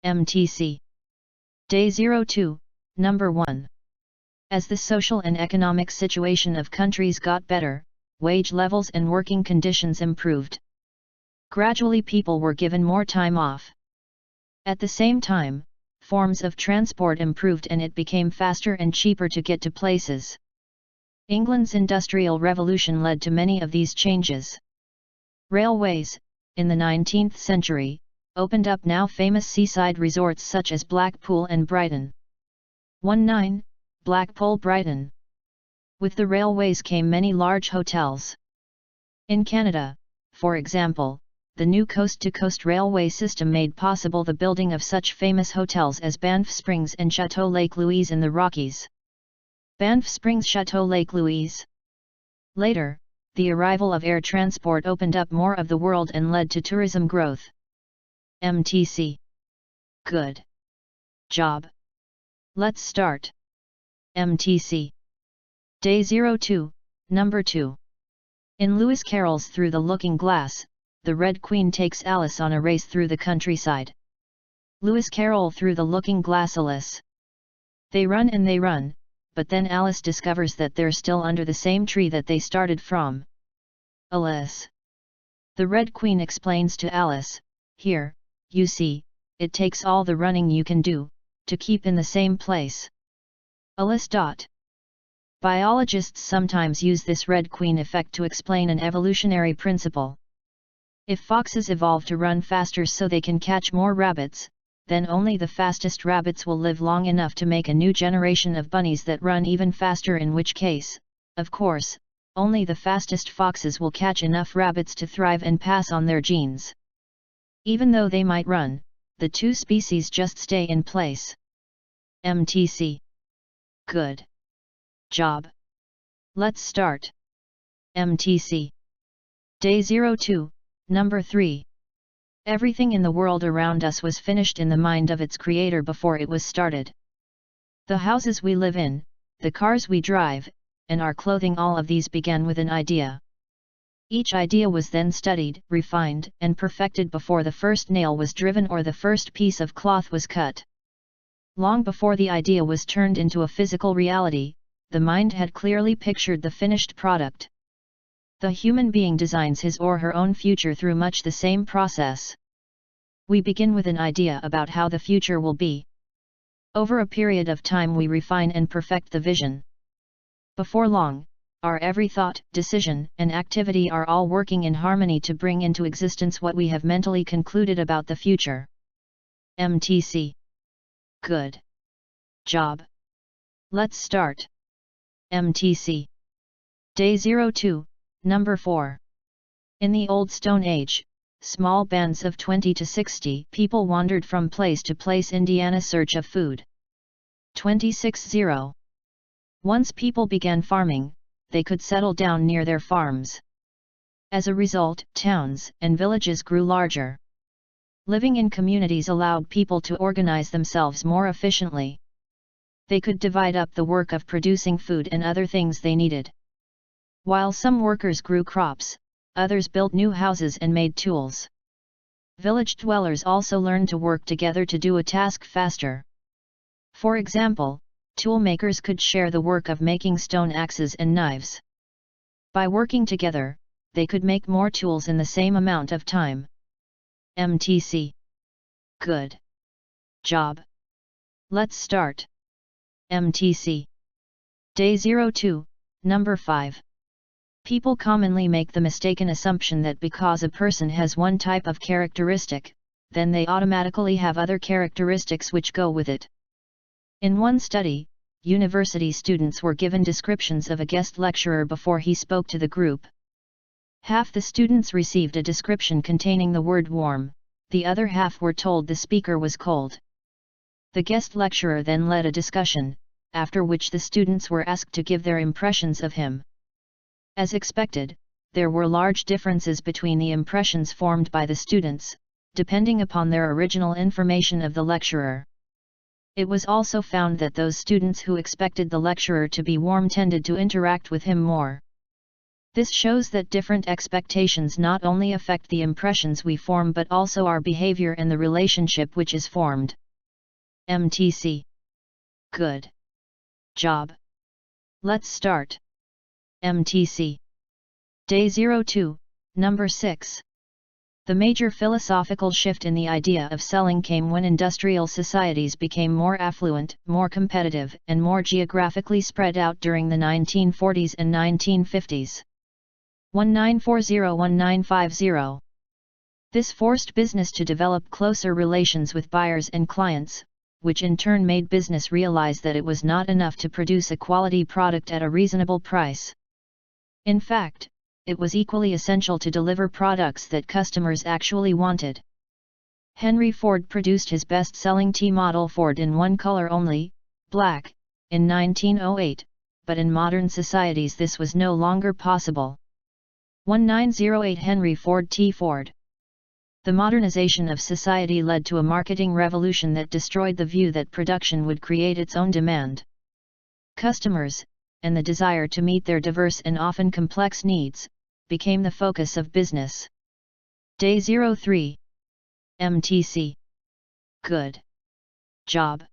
MTC. Day 02, Number 1. As the social and economic situation of countries got better, wage levels and working conditions improved. Gradually people were given more time off. At the same time, forms of transport improved and it became faster and cheaper to get to places. England's Industrial Revolution led to many of these changes. Railways, in the 19th century, opened up now famous seaside resorts such as Blackpool and Brighton. 19. Blackpool Brighton. With the railways came many large hotels. In Canada, for example, the new coast-to-coast railway system made possible the building of such famous hotels as Banff Springs and Chateau Lake Louise in the Rockies. Banff Springs, Chateau Lake Louise. Later, the arrival of air transport opened up more of the world and led to tourism growth. MTC. Good job. Let's start. MTC. Day 02, Number 2. In Lewis Carroll's Through the Looking Glass, the Red Queen takes Alice on a race through the countryside. Lewis Carroll Through the Looking Glass. Alice. They run and they run, but then Alice discovers that they're still under the same tree that they started from. Alice. The Red Queen explains to Alice, "Here, you see, it takes all the running you can do, to keep in the same place." Alice. Biologists sometimes use this Red Queen effect to explain an evolutionary principle. If foxes evolve to run faster so they can catch more rabbits, then only the fastest rabbits will live long enough to make a new generation of bunnies that run even faster, in which case, of course, only the fastest foxes will catch enough rabbits to thrive and pass on their genes. Even though they might run, the two species just stay in place. MTC. Good job. Let's start. MTC. Day 02, Number 3. Everything in the world around us was finished in the mind of its creator before it was started. The houses we live in, the cars we drive, and our clothing, all of these began with an idea. Each idea was then studied, refined, and perfected before the first nail was driven or the first piece of cloth was cut. Long before the idea was turned into a physical reality, the mind had clearly pictured the finished product. The human being designs his or her own future through much the same process. We begin with an idea about how the future will be. Over a period of time we refine and perfect the vision. Before long, our every thought, decision, and activity are all working in harmony to bring into existence what we have mentally concluded about the future. MTC. Good job. Let's start. MTC. Day 02, Number 4. In the Old Stone Age, small bands of 20 to 60 people wandered from place to place in Indiana search of food. 260. Once people began farming, they could settle down near their farms. As a result, towns and villages grew larger. Living in communities allowed people to organize themselves more efficiently. They could divide up the work of producing food and other things they needed. While some workers grew crops, others built new houses and made tools. Village dwellers also learned to work together to do a task faster. For example, toolmakers could share the work of making stone axes and knives. By working together, they could make more tools in the same amount of time. MTC. Good job. Let's start. MTC. Day 02, Number 5. People commonly make the mistaken assumption that because a person has one type of characteristic, then they automatically have other characteristics which go with it. In one study, university students were given descriptions of a guest lecturer before he spoke to the group. Half the students received a description containing the word warm, the other half were told the speaker was cold. The guest lecturer then led a discussion, after which the students were asked to give their impressions of him. As expected, there were large differences between the impressions formed by the students, depending upon their original information of the lecturer. It was also found that those students who expected the lecturer to be warm tended to interact with him more. This shows that different expectations not only affect the impressions we form but also our behavior and the relationship which is formed. MTC. Good job. Let's start. MTC. Day 02, number 6. The major philosophical shift in the idea of selling came when industrial societies became more affluent, more competitive, and more geographically spread out during the 1940s and 1950s. 1940-1950. This forced business to develop closer relations with buyers and clients, which in turn made business realize that it was not enough to produce a quality product at a reasonable price. In fact, it was equally essential to deliver products that customers actually wanted. Henry Ford produced his best-selling T-model Ford in one color only, black, in 1908, but in modern societies this was no longer possible. 1908 Henry Ford T. Ford. The modernization of society led to a marketing revolution that destroyed the view that production would create its own demand. Customers, and the desire to meet their diverse and often complex needs, became the focus of business. Day 03. MTC. Good job.